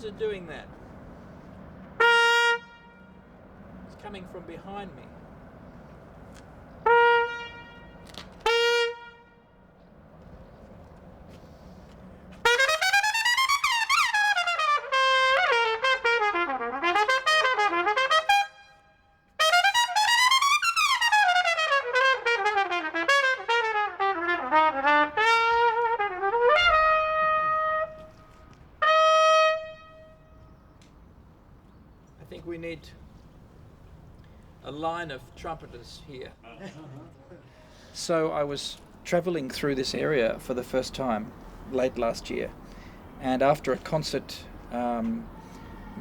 is it doing that? It's coming from behind me. I think we need a line of trumpeters here. So I was travelling through this area for the first time late last year, and after a concert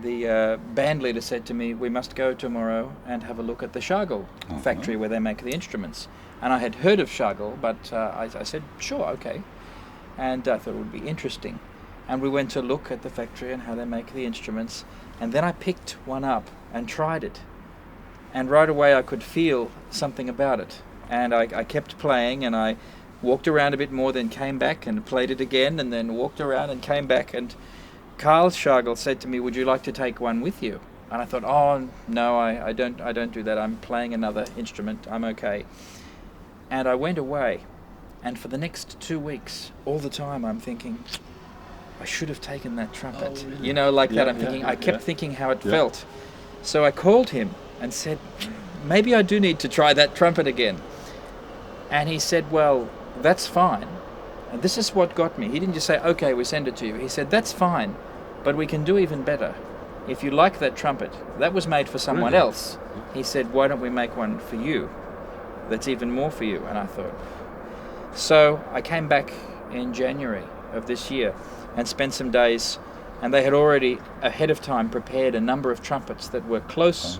the band leader said to me, we must go tomorrow and have a look at the Schagerl factory where they make the instruments. And I had heard of Schagerl, but I said, sure, okay. And I thought it would be interesting. And we went to look at the factory and how they make the instruments. And then I picked one up and tried it. And right away I could feel something about it. And I kept playing, and I walked around a bit more, then came back and played it again, and then walked around and came back. And Carl Schagerl said to me, would you like to take one with you? And I thought, oh no, I don't do that. I'm playing another instrument. I'm okay. And I went away, and for the next 2 weeks, all the time I'm thinking, I should have taken that trumpet. Oh, really? You know, like that. I'm thinking, I kept thinking how it felt. So I called him and said, maybe I do need to try that trumpet again. And he said, well, that's fine. And this is what got me. He didn't just say, okay, we send it to you. He said, that's fine, but we can do even better. If you like that trumpet, that was made for someone else. He said, why don't we make one for you that's even more for you? And I thought. So I came back in January of this year and spent some days, and they had already ahead of time prepared a number of trumpets that were close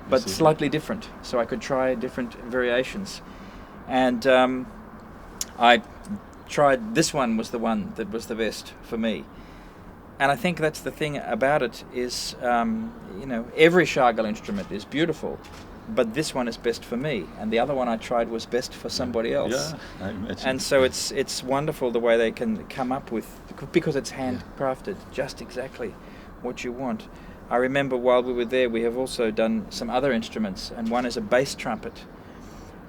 but slightly different, so I could try different variations. And I tried, this one was the one that was the best for me. And I think that's the thing about it is, you know, every Schagerl instrument is beautiful, but this one is best for me, and the other one I tried was best for somebody else. Yeah, I imagine. And so it's wonderful the way they can come up with, because it's handcrafted, just exactly what you want. I remember while we were there, we have also done some other instruments, and one is a bass trumpet.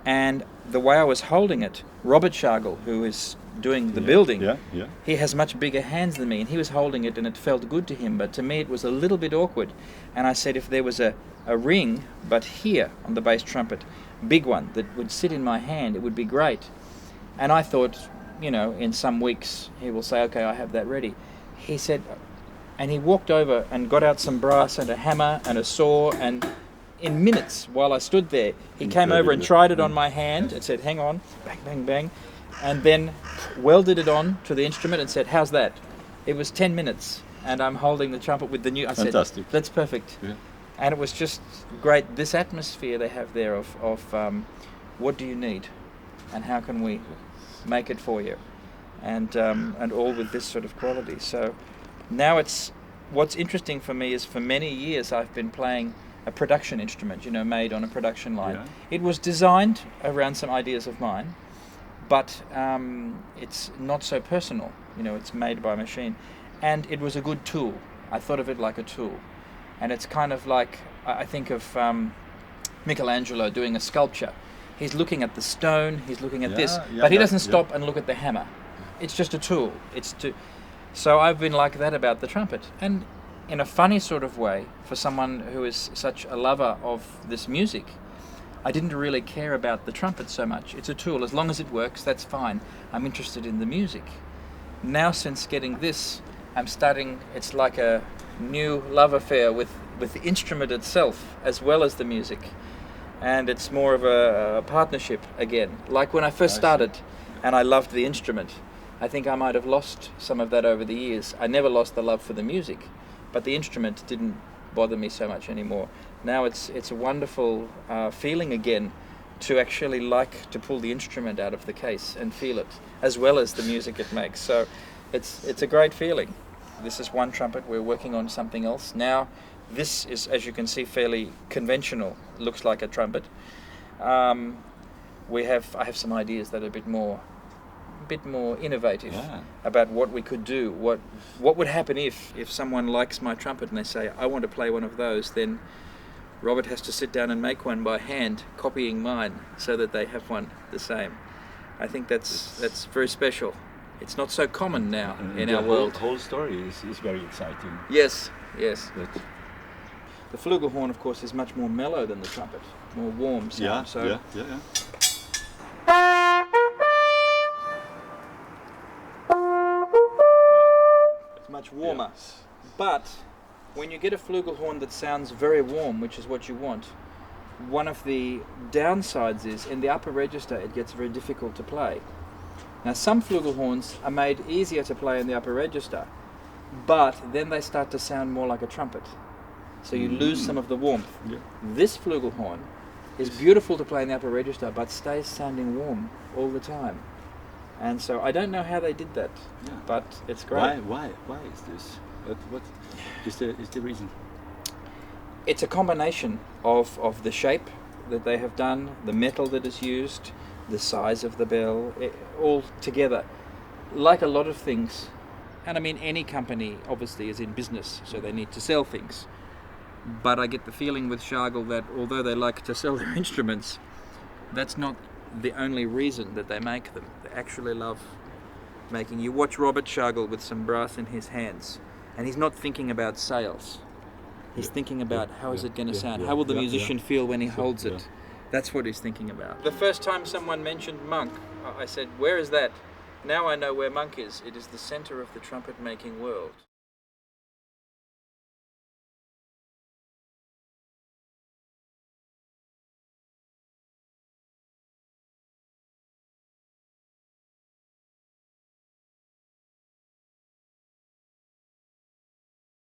And the way I was holding it, Robert Schagerl, who is doing the building, he has much bigger hands than me, and he was holding it and it felt good to him, but to me it was a little bit awkward. And I said, if there was a ring, but here on the bass trumpet, big one, that would sit in my hand, it would be great. And I thought, you know, in some weeks he will say, okay, I have that ready. He said, and he walked over and got out some brass and a hammer and a saw, and in minutes, while I stood there, he came over and tried it on my hand and said, hang on, bang, bang, bang, and then welded it on to the instrument and said, how's that? It was 10 minutes, and I'm holding the trumpet with the new... I said, that's perfect. Yeah. And it was just great, this atmosphere they have there of what do you need, and how can we make it for you, and all with this sort of quality. So now it's, what's interesting for me is for many years I've been playing a production instrument, you know, made on a production line. Yeah. It was designed around some ideas of mine, but it's not so personal, you know, it's made by a machine. And it was a good tool. I thought of it like a tool. And it's kind of like, I think of Michelangelo doing a sculpture. He's looking at the stone, he's looking at this, but he doesn't stop and look at the hammer. It's just a tool. So I've been like that about the trumpet. And in a funny sort of way, for someone who is such a lover of this music, I didn't really care about the trumpet so much. It's a tool. As long as it works, that's fine. I'm interested in the music. Now, since getting this, I'm starting, it's like a new love affair with the instrument itself as well as the music. And it's more of a partnership again. Like when I first started and I loved the instrument, I think I might have lost some of that over the years. I never lost the love for the music, but the instrument didn't bother me so much anymore. Now it's a wonderful feeling again to actually like to pull the instrument out of the case and feel it, as well as the music it makes. So it's a great feeling. This is one trumpet, we're working on something else. Now this is, as you can see, fairly conventional, looks like a trumpet. I have some ideas that are a bit more bit more innovative about what we could do. What would happen if someone likes my trumpet and they say, I want to play one of those, then Robert has to sit down and make one by hand, copying mine, so that they have one the same. I think that's very special. It's not so common now in our world. The whole story is very exciting. Yes, yes. But the flugelhorn, of course, is much more mellow than the trumpet, more warm sound. It's much warmer. Yes. But when you get a flugelhorn that sounds very warm, which is what you want, one of the downsides is in the upper register it gets very difficult to play. Now some flugelhorns are made easier to play in the upper register, but then they start to sound more like a trumpet. So you lose some of the warmth. Yeah. This flugelhorn is beautiful to play in the upper register, but stays sounding warm all the time. And so I don't know how they did that, but it's great. Why is this? What is the reason? It's a combination of the shape that they have done, the metal that is used, the size of the bell, all together. Like a lot of things, and I mean any company obviously is in business, so they need to sell things. But I get the feeling with Schagerl that although they like to sell their instruments, that's not the only reason that they make them. They actually love making. You watch Robert Schagerl with some brass in his hands, and he's not thinking about sales. He's thinking about how is it going to sound? How will the musician feel when he holds it? That's what he's thinking about. The first time someone mentioned monk, I said, where is that? Now I know where monk is. It is the center of the trumpet making world.